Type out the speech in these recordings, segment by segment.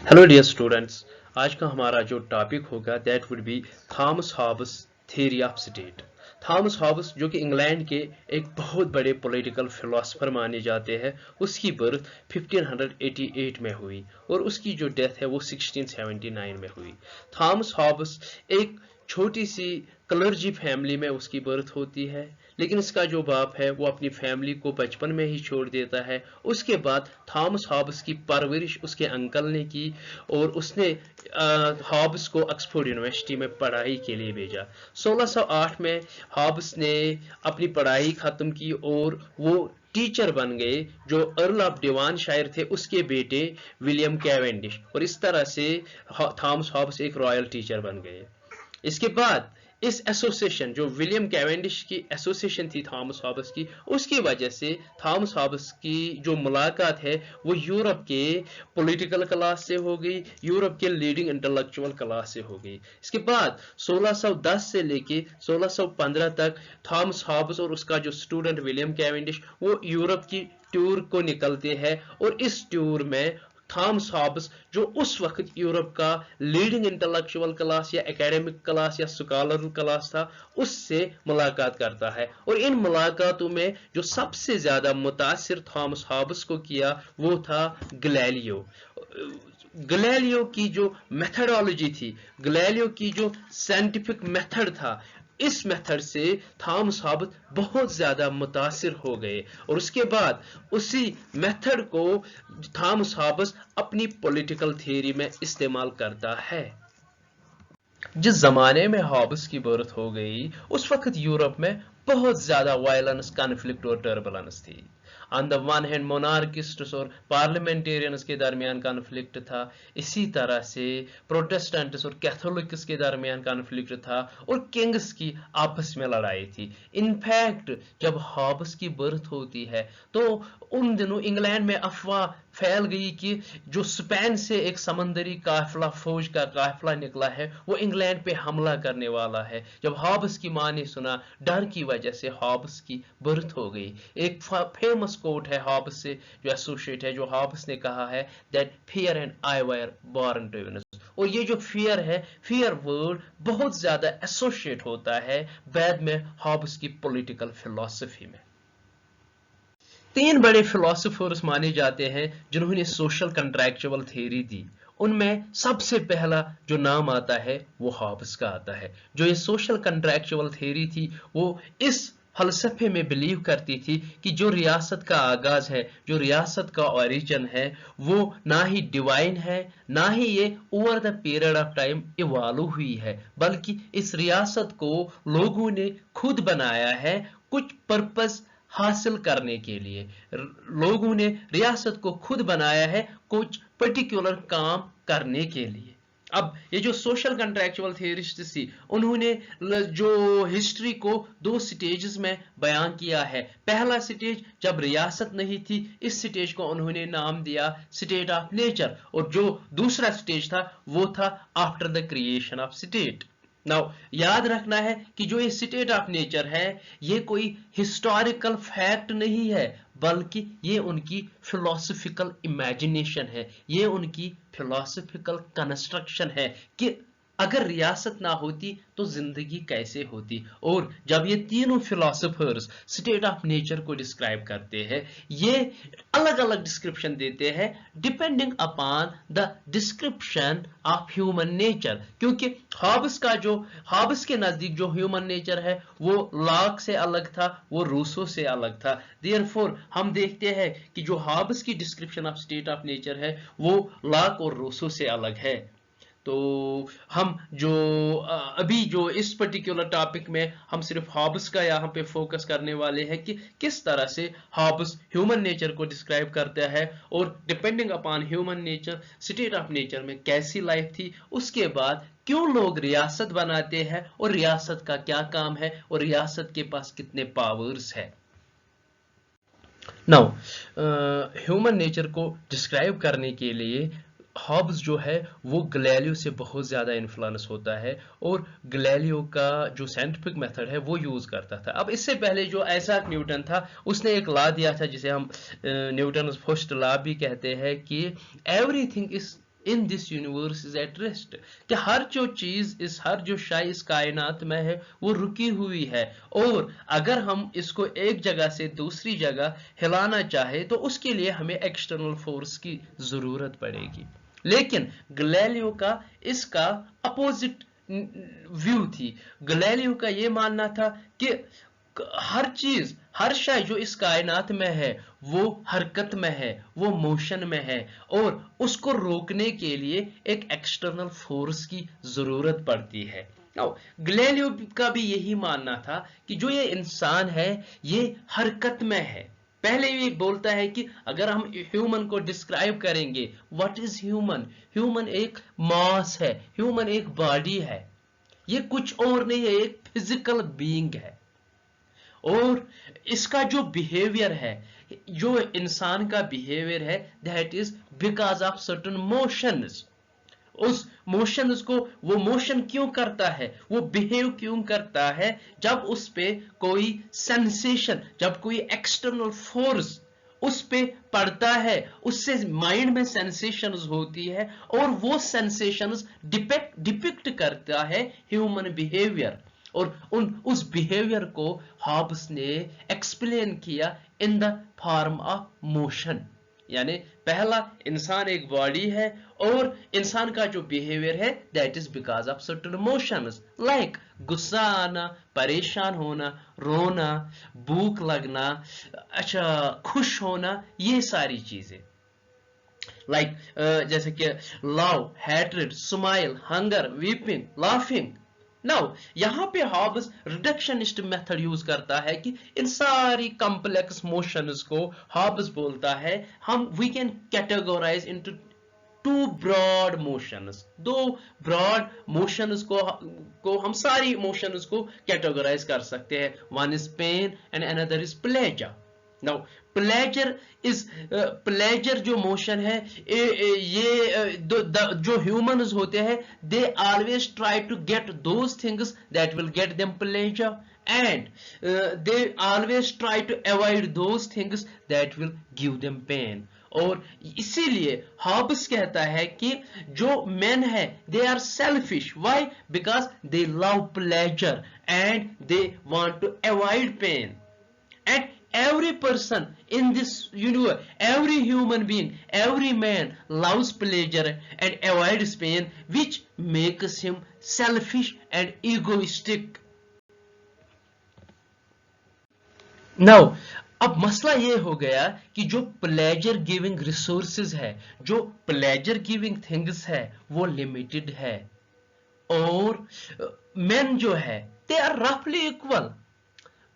Hello dear students, आज का हमारा जो टॉपिक होगा that would be Thomas Hobbes theory of state. Thomas Hobbes जो कि इंग्लैंड के एक बहुत बड़े पॉलिटिकल फिलोसफर माने जाते हैं, उसकी बर्थ 1588 में हुई और उसकी जो डेथ है वो 1679 में हुई। थॉमस हॉब्स एक छोटी सी क्लर्जी फैमिली में उसकी बर्थ होती है, लेकिन इसका जो बाप है वो अपनी फैमिली को बचपन में ही छोड़ देता है। उसके बाद थॉमस हॉब्स की परवरिश उसके अंकल ने की और उसने हॉब्स को ऑक्सफोर्ड यूनिवर्सिटी में पढ़ाई के लिए भेजा। 1608 में हॉब्स ने अपनी पढ़ाई खत्म की और वो टीचर बन गए जो अर्ल ऑफ डिवानशायर थे उसके बेटे विलियम कैवेंडिश, और इस तरह से थॉमस हॉब्स एक रॉयल टीचर बन गए। इसके बाद इस एसोसिएशन जो विलियम कैवेंडिश की एसोसिएशन थी थॉमस हॉब्स की, उसकी वजह से थॉमस हॉब्स की जो मुलाकात है वो यूरोप के पॉलिटिकल क्लास से हो गई, यूरोप के लीडिंग इंटेलेक्चुअल क्लास से हो गई। इसके बाद 1610 से लेके 1615 तक थॉमस हॉब्स और उसका जो स्टूडेंट विलियम कैवेंडिश वो यूरोप की टूर को निकलते हैं, और इस टूर में थॉमस हॉब्स जो उस वक्त यूरोप का लीडिंग इंटेलेक्चुअल क्लास या एकेडमिक क्लास या स्कॉलर क्लास था, उससे मुलाकात करता है। और इन मुलाकातों में जो सबसे ज्यादा मुतासिर थॉमस हॉब्स को किया वो था गैलीलियो। गैलीलियो की जो मेथडोलॉजी थी, गैलीलियो की जो साइंटिफिक मेथड था, इस मेथड से थॉमस हॉब्स बहुत ज्यादा मुतासिर हो गए, और उसके बाद उसी मेथड को थॉमस हॉब्स अपनी पॉलिटिकल थियरी में इस्तेमाल करता है। जिस जमाने में हॉब्स की बर्थ हो गई उस वक्त यूरोप में बहुत ज्यादा वायलेंस, कॉन्फ्लिक्ट और टर्बुलेंस थी। ऑन द वन हैंड मोनार्किस्ट्स और पार्लियामेंटेरियंस के दरमियान कॉन्फ्लिक्ट था, इसी तरह से प्रोटेस्टेंट्स और कैथोलिक्स के दरमियान कॉन्फ्लिक्ट था, और किंग्स की आपस में लड़ाई थी। इनफैक्ट जब हॉब्स की बर्थ होती है तो उन दिनों इंग्लैंड में अफवाह फैल गई कि जो स्पेन से एक समंदरी काफिला, फौज का काफिला निकला है, वो इंग्लैंड पे हमला करने वाला है। जब हॉब्स की मां ने सुना, डर की वजह से हॉब्स की बर्थ हो गई। एक फेमस कोट है हॉब्स से जो एसोसिएट है, जो हॉब्स ने कहा है that fear and I were born twins. और ये जो फियर है, फियर वर्ड बहुत ज्यादा एसोसिएट होता है बाद में हॉब्स की पॉलिटिकल फिलॉसफी में। तीन बड़े फिलोसोफर्स माने जाते हैं जिन्होंने सोशल कंट्रैक्चुअल थ्योरी दी। उनमें सबसे पहला जो नाम आता है वो हॉब्स का आता है। जो ये सोशल कंट्रैक्चुअल थ्योरी थी वो इस फलसफे में बिलीव करती थी कि जो रियासत का आगाज है, जो रियासत का ओरिजिन है, वो ना ही डिवाइन है, ना ही ये over the period of time evolve हुई है, बल्कि इस रियासत को लोगों ने खुद बनाया है कुछ पर्पस हासिल करने के लिए। लोगों ने रियासत को खुद बनाया है कुछ पर्टिकुलर काम करने के लिए। अब ये जो सोशल कंट्रैक्चुअल थियरिस्ट थी, उन्होंने जो हिस्ट्री को दो स्टेजेस में बयान किया है। पहला स्टेज जब रियासत नहीं थी, इस स्टेज को उन्होंने नाम दिया स्टेट ऑफ नेचर, और जो दूसरा स्टेज था वो था after the creation of state. Now याद रखना है कि जो ये स्टेट ऑफ नेचर है ये कोई हिस्टोरिकल फैक्ट नहीं है, बल्कि ये उनकी फिलोसफिकल इमेजिनेशन है, ये उनकी फिलोसफिकल कंस्ट्रक्शन है कि अगर रियासत ना होती तो जिंदगी कैसे होती। और जब ये तीनों फिलोसोफर्स स्टेट ऑफ नेचर को डिस्क्राइब करते हैं, ये अलग अलग डिस्क्रिप्शन देते हैं depending upon the description of human nature. क्योंकि हॉब्स के नजदीक जो ह्यूमन नेचर है वो लॉक से अलग था, वो रूसो से अलग था। देयरफॉर हम देखते हैं कि जो हॉब्स की description of state of nature है वो लॉक और रूसो से अलग है। तो हम जो अभी जो इस पर्टिकुलर टॉपिक में हम सिर्फ हॉब्स का यहाँ पे फोकस करने वाले हैं कि किस तरह से हॉब्स ह्यूमन नेचर को डिस्क्राइब करता है, और depending upon human nature state of nature में कैसी लाइफ थी, उसके बाद क्यों लोग रियासत बनाते हैं और रियासत का क्या काम है और रियासत के पास कितने पावर्स है। नाउ ह्यूमन नेचर को डिस्क्राइब करने के लिए हॉब्स जो है वो गैलीलियो से बहुत ज़्यादा इन्फ्लुएंस होता है, और गैलीलियो का जो साइंटिफिक मेथड है वो यूज़ करता था। अब इससे पहले जो आइजैक न्यूटन था उसने एक लॉ दिया था जिसे हम न्यूटन फर्स्ट लॉ भी कहते हैं कि everything is in this universe is at rest, कि हर जो चीज हर जो शाय इस कायनात में है वो रुकी हुई है, और अगर हम इसको एक जगह से दूसरी जगह हिलाना चाहे तो उसके लिए हमें एक्सटर्नल फोर्स की जरूरत पड़ेगी। लेकिन गैलीलियो का इसका अपोजिट व्यू थी। गैलीलियो का ये मानना था कि हर चीज हर शय जो इस कायनात में है वो हरकत में है, वो मोशन में है, और उसको रोकने के लिए एक एक्सटर्नल फोर्स की जरूरत पड़ती है। गैलीलियो का भी यही मानना था कि जो ये इंसान है ये हरकत में है। पहले ये बोलता है कि अगर हम ह्यूमन को डिस्क्राइब करेंगे, व्हाट इज ह्यूमन? ह्यूमन एक मास है, ह्यूमन एक बॉडी है, ये कुछ और नहीं है, एक फिजिकल बीइंग है। और इसका जो बिहेवियर है, जो इंसान का बिहेवियर है, that is because of certain motions. उस मोशंस को, वो मोशन क्यों करता है, वो बिहेव क्यों करता है, जब उस पे कोई सेंसेशन, जब कोई एक्सटर्नल फोर्स उस पे पड़ता है, उससे माइंड में सेंसेशंस होती है, और वो सेंसेशंस डिपिक्ट करता है ह्यूमन बिहेवियर। और उस बिहेवियर को हॉब्स ने एक्सप्लेन किया in the form of motion. यानी पहला, इंसान एक बॉडी है और इंसान का जो बिहेवियर है that is because of certain emotions, like गुस्सा आना, परेशान होना, रोना, भूख लगना, अच्छा खुश होना, ये सारी चीजें। लाइक जैसे कि love, hatred, smile, hunger, weeping, laughing. Now यहां पे हॉब्स रिडक्शनिस्ट मेथड यूज करता है कि इन सारी कॉम्प्लेक्स मोशंस को हॉब्स बोलता है हम we can categorize into two broad motions. दो ब्रॉड मोशंस को हम सारी इमोशंस को कैटेगराइज कर सकते हैं। One is pain and another is pleasure. Now pleasure जो मोशन है, ये जो ह्यूमंस होते हैं, they always try to get those things that will get them pleasure, and they always try to avoid those things that will give them pain. और इसीलिए Hobbes कहता है कि जो मेन है they are selfish. Why? Because they love pleasure and they want to avoid pain. And every person in this universe, every human being, every man loves pleasure and avoids pain, which makes him selfish and egoistic. Now, अब मसला ये हो गया कि जो pleasure giving resources है, जो pleasure giving things है, वो लिमिटेड है, और men जो है they are roughly equal.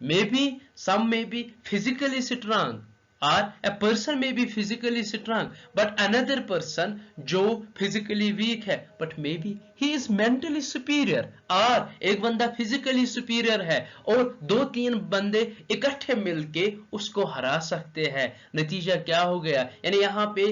Maybe some may be physically strong, or a person may be physically strong, but another person जो physically weak है, but maybe he is mentally superior, और एक बंदा physically superior है और दो तीन बंदे इकट्ठे मिलके उसको हरा सकते हैं। नतीजा क्या हो गया? यानी यहाँ पे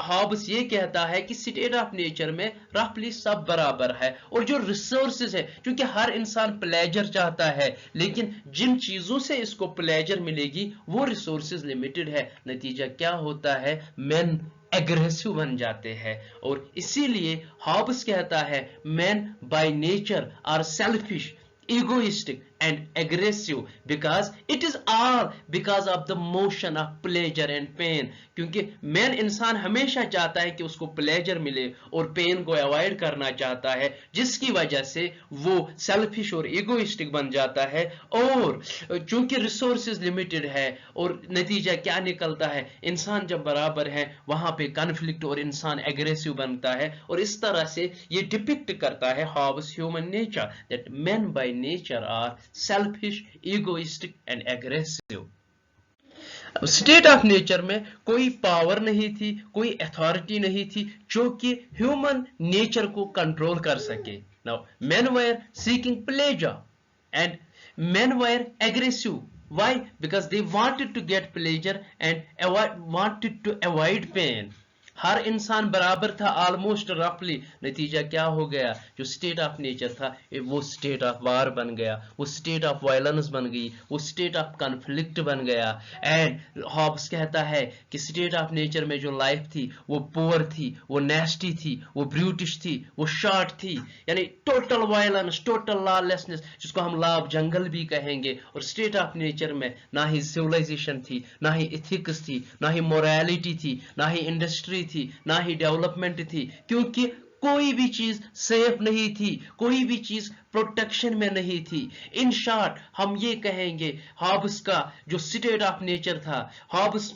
हॉब्स ये कहता है कि स्टेट ऑफ नेचर में रफली सब बराबर है, और जो रिसोर्सेज है, क्योंकि हर इंसान प्लेजर चाहता है, लेकिन जिन चीजों से इसको प्लेजर मिलेगी वो रिसोर्सेज लिमिटेड है। नतीजा क्या होता है? मेन एग्रेसिव बन जाते हैं, और इसीलिए हॉब्स कहता है men by nature are selfish, egoistic and aggressive because it is all because of the motion of pleasure and pain. क्योंकि मैन इंसान हमेशा चाहता है कि उसको प्लेजर मिले और पेन को अवॉइड करना चाहता है, जिसकी वजह से वो सेल्फिश और इगोइस्टिक बन जाता है। और चूंकि रिसोर्सेज लिमिटेड है, और नतीजा क्या निकलता है? इंसान जब बराबर है वहां पे कॉन्फ्लिक्ट और इंसान एग्रेसिव बनता है, और इस तरह से ये डिपिक्ट करता है Hobbes human nature, that men by nature are selfish, egoistic and aggressive. State of nature में कोई पावर नहीं थी, कोई अथॉरिटी नहीं थी जो कि ह्यूमन नेचर को कंट्रोल कर सके। Now men were seeking pleasure and men were aggressive. Why? Because they wanted to get pleasure and wanted to avoid pain. हर इंसान बराबर था ऑलमोस्ट रफली। नतीजा क्या हो गया, जो स्टेट ऑफ नेचर था वो स्टेट ऑफ वार बन गया, वो स्टेट ऑफ वायलेंस बन गई, वो स्टेट ऑफ कॉन्फ्लिक्ट बन गया। एंड हॉब्स कहता है कि स्टेट ऑफ नेचर में जो लाइफ थी वो पुअर थी, वो नेस्टी थी, वो ब्रूटिश थी, वो शॉर्ट थी, यानी टोटल वायलेंस, टोटल लॉलेसनेस, जिसको हम लॉ ऑफ जंगल भी कहेंगे। और स्टेट ऑफ नेचर में ना ही सिविलाइजेशन थी, ना ही इथिक्स थी, ना ही मोरालिटी थी, ना ही इंडस्ट्री थी, ना ही डेवलपमेंट थी, क्योंकि कोई भी चीज सेफ नहीं थी, कोई भी चीज प्रोटेक्शन में नहीं थी। इन शॉर्ट हम ये कहेंगे हॉब्स का जो स्टेट ऑफ नेचर था, हॉब्स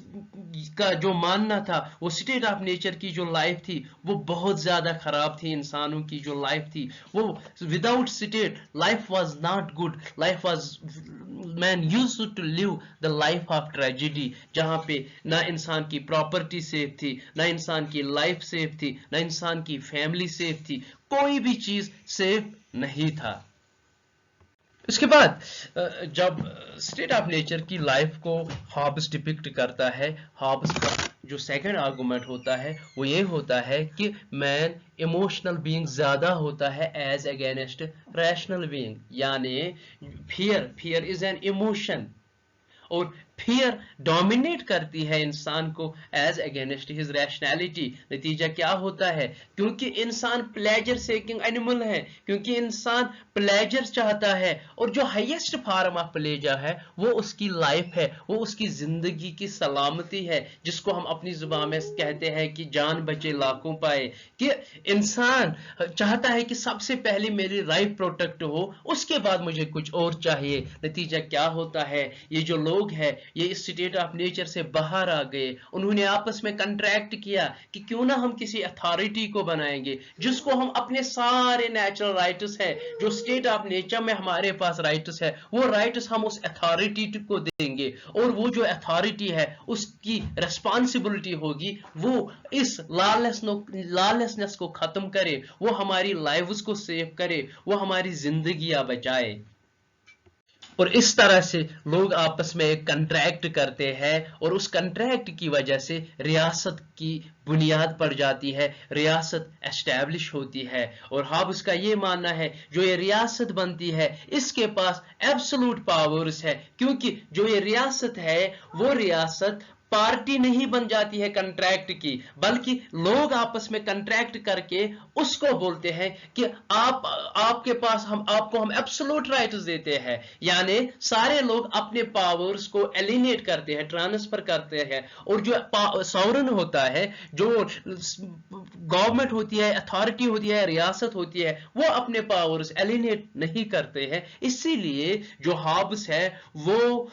का जो मानना था, वो स्टेट ऑफ नेचर की जो लाइफ थी वो बहुत ज्यादा खराब थी। इंसानों की जो लाइफ थी वो without state life was not good, life was man used to live the life of tragedy, जहां पे ना इंसान की प्रॉपर्टी सेफ थी, ना इंसान की लाइफ सेफ थी, ना इंसान की फैमिली सेफ थी, कोई भी चीज सेफ नहीं था। इसके बाद जब स्टेट ऑफ नेचर की लाइफ को हॉब्स डिपिक्ट करता है, हॉब्स का जो सेकंड आर्गुमेंट होता है वो ये होता है कि मैन इमोशनल बीइंग ज्यादा होता है एज अगेंस्ट रैशनल बीइंग, यानी फियर इज एन इमोशन, और फियर डोमिनेट करती है इंसान को एज अगेंस्ट हिज रैशनैलिटी। नतीजा क्या होता है, क्योंकि इंसान प्लेजर सेकिंग एनिमल है, क्योंकि इंसान प्लेजर चाहता है, और जो हाईएस्ट फॉर्म ऑफ प्लेजर है वो उसकी लाइफ है, वो उसकी जिंदगी की सलामती है, जिसको हम अपनी जुबान में कहते हैं कि जान बचे लाखों पाए, कि इंसान चाहता है कि सबसे पहले मेरी लाइफ प्रोटेक्ट हो, उसके बाद मुझे कुछ और चाहिए। नतीजा क्या होता है, ये जो लोग हैं ये इस स्टेट ऑफ नेचर से बाहर आ गए, उन्होंने आपस में कंट्रैक्ट किया कि क्यों ना हम किसी अथॉरिटी को बनाएंगे जिसको हम अपने सारे नेचुरल राइट्स हैं, जो स्टेट ऑफ नेचर में हमारे पास राइट्स है, वो राइट्स हम उस अथॉरिटी को देंगे, और वो जो अथॉरिटी है उसकी रिस्पॉन्सिबिलिटी होगी वो इस लॉलेसनेस को खत्म करे, वो हमारी लाइव्स को सेव करे, वो हमारी जिंदगियां बचाए। और इस तरह से लोग आपस में एक कंट्रैक्ट करते हैं, और उस कंट्रैक्ट की वजह से रियासत की बुनियाद पड़ जाती है, रियासत एस्टैब्लिश होती है। और हॉब्स का ये मानना है जो ये रियासत बनती है इसके पास एब्सोल्यूट पावर्स है, क्योंकि जो ये रियासत है वो रियासत पार्टी नहीं बन जाती है कंट्रैक्ट की, बल्कि लोग आपस में कंट्रैक्ट करके उसको बोलते हैं कि आपके पास हम एब्सोल्यूट राइट्स देते हैं, यानी सारे लोग अपने पावर्स को एलिनेट करते हैं, ट्रांसफर करते हैं, और जो सॉवरन होता है, जो गवर्नमेंट होती है, अथॉरिटी होती है, रियासत होती है, वो अपने पावर्स एलिनेट नहीं करते हैं। इसीलिए जो हॉब्स है वो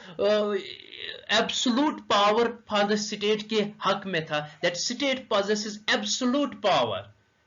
absolute power for the state के हक में था, that state possesses absolute power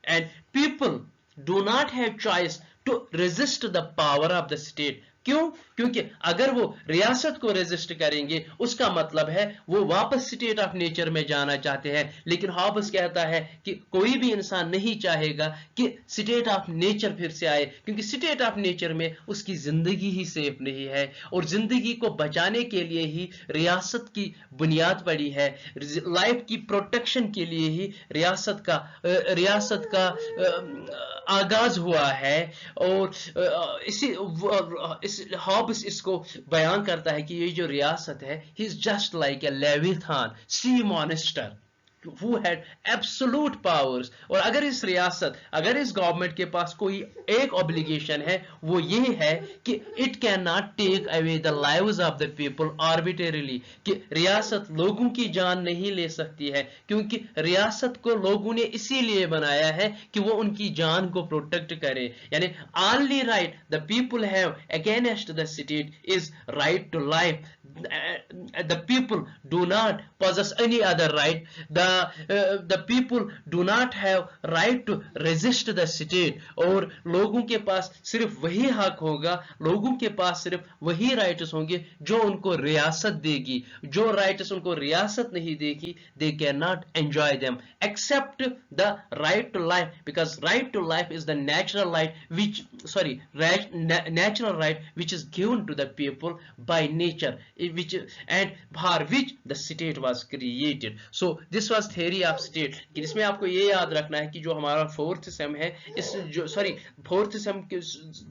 and people do not have choice to resist the power of the state। क्यों? क्योंकि अगर वो रियासत को रेजिस्ट करेंगे उसका मतलब है वो वापस स्टेट ऑफ नेचर में जाना चाहते हैं, लेकिन हॉब्स कहता है कि कोई भी इंसान नहीं चाहेगा कि स्टेट ऑफ नेचर फिर से आए, क्योंकि स्टेट ऑफ नेचर में उसकी जिंदगी ही सेफ नहीं है, और जिंदगी को बचाने के लिए ही रियासत की बुनियाद पड़ी है, लाइफ की प्रोटेक्शन के लिए ही रियासत का आगाज हुआ है। और हॉब्स इसको बयान करता है कि ये जो रियासत है, he is just like a leviathan sea monster who had absolute powers। और अगर इस गवर्नमेंट के पास कोई एक ऑब्लिगेशन है वो ये है कि it can not take away the lives of the people arbitrarily, कि रियासत लोगों की जान नहीं ले सकती है, क्योंकि रियासत को लोगों ने इसीलिए बनाया है कि वो उनकी जान को प्रोटेक्ट करे, यानी only right the people have against the state is right to life। The people do not possess any other right, the people do not have right to resist the state। और लोगों के पास सिर्फ वही हक होगा, लोगों के पास सिर्फ वही राइट्स होंगे जो उनको रियासत देगी, जो राइट्स उनको रियासत नहीं देगी they cannot enjoy them except the right to life, because right to life is the natural right which is given to the people by nature, and for which the state was created। So this was was theory of state. इसमें आपको ये याद रखना है कि जो हमारा fourth same है, इस जो सॉरी फोर्थ सेम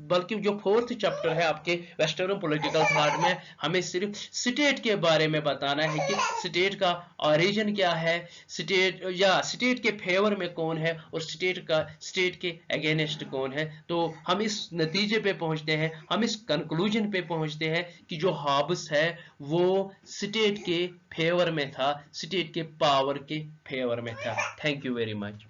बल्कि जो फोर्थ चैप्टर है आपके वेस्टर्न पॉलिटिकल थॉट में, हमें सिर्फ स्टेट के बारे में बताना है कि स्टेट का ओरिजिन क्या है, स्टेट या स्टेट के फेवर में कौन है और स्टेट के अगेंस्ट कौन है। तो हम इस नतीजे पे पहुंचते हैं, हम इस कंक्लूजन पे पहुंचते हैं कि जो हॉब्स है वो स्टेट के फेवर में था, स्टेट के पावर के फेवर में था। Thank you very much.